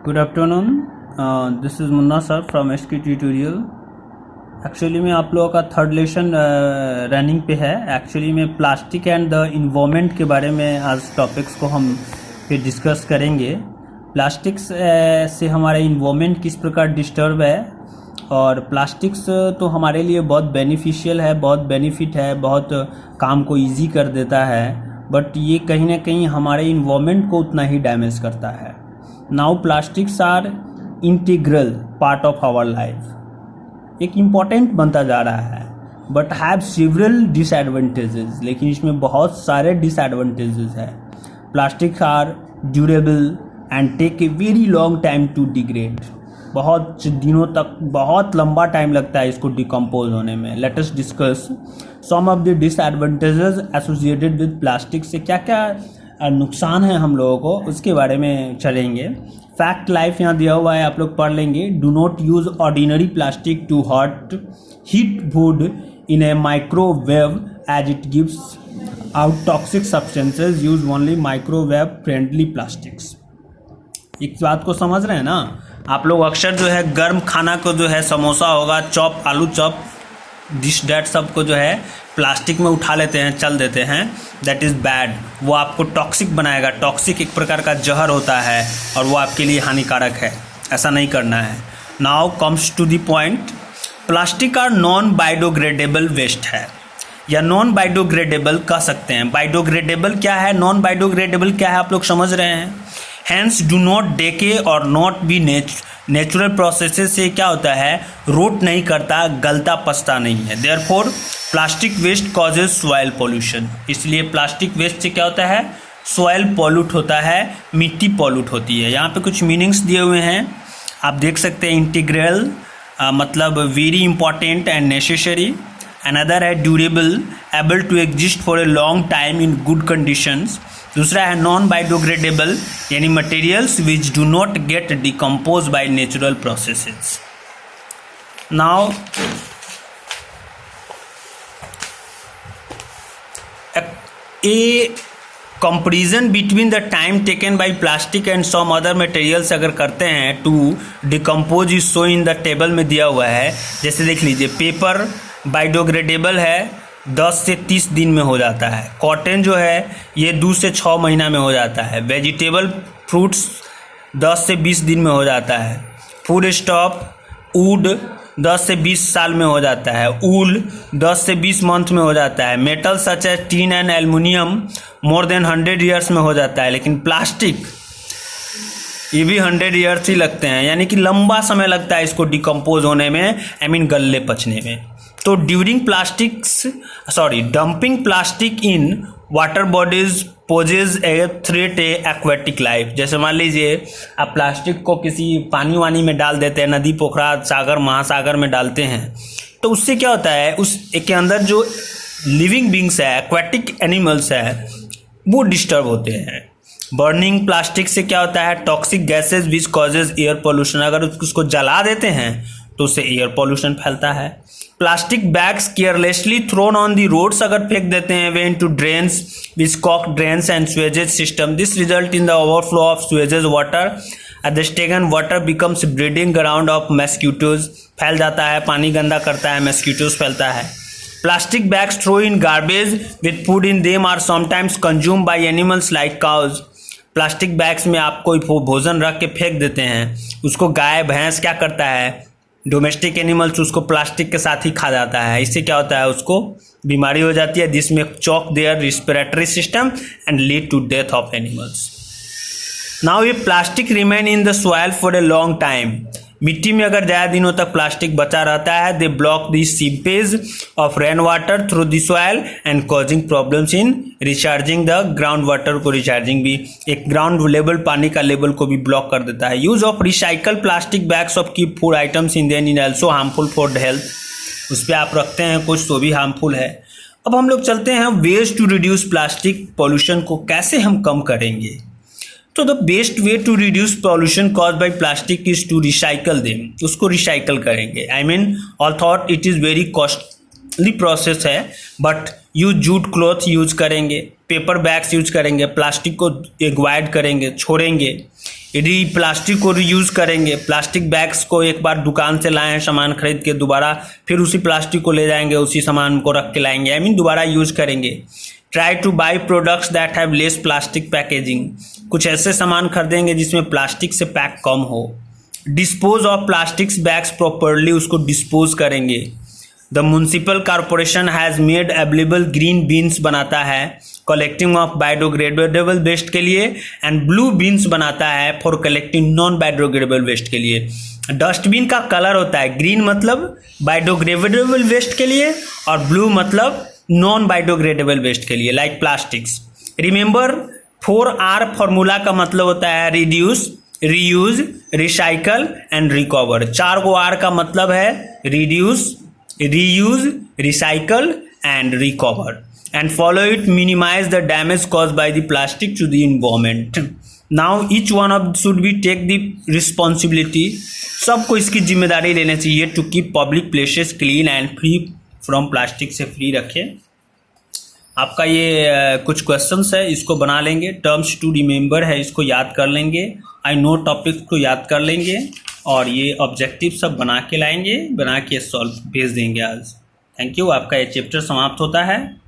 Good afternoon. This is Munna sir from SK Tutorial. Actually में आप लोगों का थर्ड लेसन रनिंग पे है. एक्चुअली में प्लास्टिक एंड द इन्वायरमेंट के बारे में आज टॉपिक्स को हम फिर डिस्कस करेंगे. प्लास्टिक्स से हमारा इन्वायरमेंट किस प्रकार डिस्टर्ब है, और प्लास्टिक्स तो हमारे लिए बहुत बेनिफिशियल है, बहुत बेनिफिट है, बहुत काम को इजी कर देता है, बट ये कहीं ना कहीं हमारे इन्वायरमेंट को उतना ही डैमेज करता है. Now plastics are integral part of our life. एक इम्पॉर्टेंट बनता जा रहा है, बट हैव सिवरल डिसएडवांटेजेस. लेकिन इसमें बहुत सारे डिसएडवांटेजेस है. Plastics are durable and take a very long time to degrade. बहुत दिनों तक, बहुत लंबा टाइम लगता है इसको डिकम्पोज होने में. Let us discuss some of the disadvantages associated with plastic. से क्या क्या नुकसान है हम लोगों को, उसके बारे में चलेंगे. फैक्ट लाइफ यहाँ दिया हुआ है, आप लोग पढ़ लेंगे. Do not use ordinary plastic to heat food in a microwave as it gives out toxic substances. Use only microwave friendly plastics. इस बात को समझ रहे हैं ना आप लोग. अक्सर जो है गर्म खाना को जो है समोसा होगा, चॉप, आलू चॉप, डिश डैट सब को जो है प्लास्टिक में उठा लेते हैं, चल देते हैं. That is bad. वो आपको टॉक्सिक बनाएगा. टॉक्सिक एक प्रकार का जहर होता है और वो आपके लिए हानिकारक है. ऐसा नहीं करना है. Now comes to the point. Plastic are non biodegradable waste है, या नॉन बायोडिग्रेडेबल कह सकते हैं. बायोडिग्रेडेबल क्या है, नॉन बायोडिग्रेडेबल क्या है, आप लोग समझ रहे हैं. हैंस डू नॉट डेके और नॉट बी नेचुरल प्रोसेसेस से क्या होता है, रोट नहीं करता, गलता पचता नहीं है. Therefore plastic waste causes soil pollution. इसलिए प्लास्टिक वेस्ट से क्या होता है, सॉइल पॉल्यूट होता है, मिट्टी पॉल्यूट होती है. यहाँ पे कुछ मीनिंग्स दिए हुए हैं, आप देख सकते हैं. इंटीग्रल मतलब very important and necessary. Another है durable, able to exist for a long time in good conditions. दूसरा है नॉन बायोडिग्रेडेबल, यानी materials which do not get decompose by natural processes. Now a comparison between the time taken by plastic and some other materials अगर करते हैं to decompose is so in the table में दिया हुआ है. जैसे देख लीजिए, पेपर बायोडिग्रेडेबल है, 10 से 30 दिन में हो जाता है. कॉटन जो है ये 2 से 6 महीना में हो जाता है. वेजिटेबल फ्रूट्स 10 से 20 दिन में हो जाता है. फूड स्टॉक वुड 10 से 20 साल में हो जाता है. ऊल 10 से 20 मंथ में हो जाता है. Metal such as tin and aluminium more than 100 years में हो जाता है. लेकिन प्लास्टिक ये भी 100 ईयर्स ही लगते हैं, यानी कि लंबा समय लगता है इसको डिकम्पोज होने में, आई मीन गलने पचने में. तो during dumping plastic in water bodies poses a threat a aquatic life. जैसे मान लीजिए आप प्लास्टिक को किसी पानी वानी में डाल देते हैं, नदी, पोखरा, सागर, महासागर में डालते हैं, तो उससे क्या होता है, उस के अंदर जो लिविंग बींग्स है, एक्वेटिक एनिमल्स है, वो डिस्टर्ब होते हैं. बर्निंग प्लास्टिक से क्या होता है, toxic gases which causes air pollution. अगर उसको जला देते हैं तो उससे एयर पोल्यूशन फैलता है. Plastic bags carelessly thrown on the roads अगर फेंक देते हैं they into drains which choke drains and sewage system. This result in the overflow of sewage water at the stagnant water becomes breeding ground of mosquitoes. फैल जाता है, पानी गंदा करता है, मस्क्यूटोज फैलता है. Plastic bags throw in garbage with food in them are sometimes consume by animals like cows. Plastic bags में आप कोई भोजन रख के फेंक देते हैं, उसको गाय, भैंस क्या करता है, डोमेस्टिक एनिमल्स उसको प्लास्टिक के साथ ही खा जाता है. इससे क्या होता है, उसको बीमारी हो जाती है. दिस में choke their respiratory system and lead to death of animals. Now ये plastic remain in the soil for a long time. मिट्टी में अगर ज़्यादा दिनों तक प्लास्टिक बचा रहता है, they block the seepage of rain water through the soil and causing problems in recharging the ground water. को रिचार्जिंग भी, एक ग्राउंड लेवल, पानी का लेवल को भी ब्लॉक कर देता है. Use of recycle plastic bags of keep food items in then in also harmful for health. उस पर आप रखते हैं कुछ तो भी हार्मफुल है. अब हम लोग चलते हैं ways to reduce plastic pollution को कैसे हम कम करेंगे. तो the best way to reduce pollution cause by plastic is to recycle them. उसको रिसाइकल करेंगे. I mean all thought it is very costly process है, but use jute cloth use करेंगे, पेपर बैग्स यूज करेंगे, plastic को avoid करेंगे, छोड़ेंगे. Plastic को reuse करेंगे। प्लास्टिक बैग्स को एक बार दुकान से लाए हैं सामान खरीद के, दोबारा फिर उसी प्लास्टिक को ले जाएंगे, उसी सामान को रख के लाएंगे, आई मीन दोबारा यूज़ करेंगे। Try two by products that have less plastic packaging, कुछ ऐसे सामान खरीदेंगे जिसमें प्लास्टिक से पैक कम हो। Dispose of plastics bags properly, उसको डिस्पोज करेंगे। The municipal corporation has made available green beans बनाता है कलेक्टिंग ऑफ बायोडिग्रेडेबल वेस्ट के लिए, एंड ब्लू बीन्स बनाता है for collecting non biodegradable waste के लिए। डस्टबिन का कलर होता है ग्रीन मतलब बायोडिग्रेडेबल वेस्ट के लिए, और ब्लू मतलब नॉन बायोडिग्रेडेबल वेस्ट के लिए, like plastics. Remember 4R formula का मतलब होता है reduce, reuse, recycle and recover. 4 को R का मतलब है reduce, reuse, recycle and recover, and follow it, minimize the damage caused by the plastic to the environment. Now each one of should be take the responsibility, सबको इसकी जिम्मेदारी लेनी चाहिए to keep public places clean and free from plastic, से free रखें। आपका ये कुछ क्वेश्चंस है, इसको बना लेंगे। टर्म्स टू रिमेंबर है, इसको याद कर लेंगे। आई नो टॉपिक को याद कर लेंगे और ये ऑब्जेक्टिव सब बना के लाएंगे, बना के सॉल्व भेज देंगे आज। Thank you. आपका ये चैप्टर समाप्त होता है।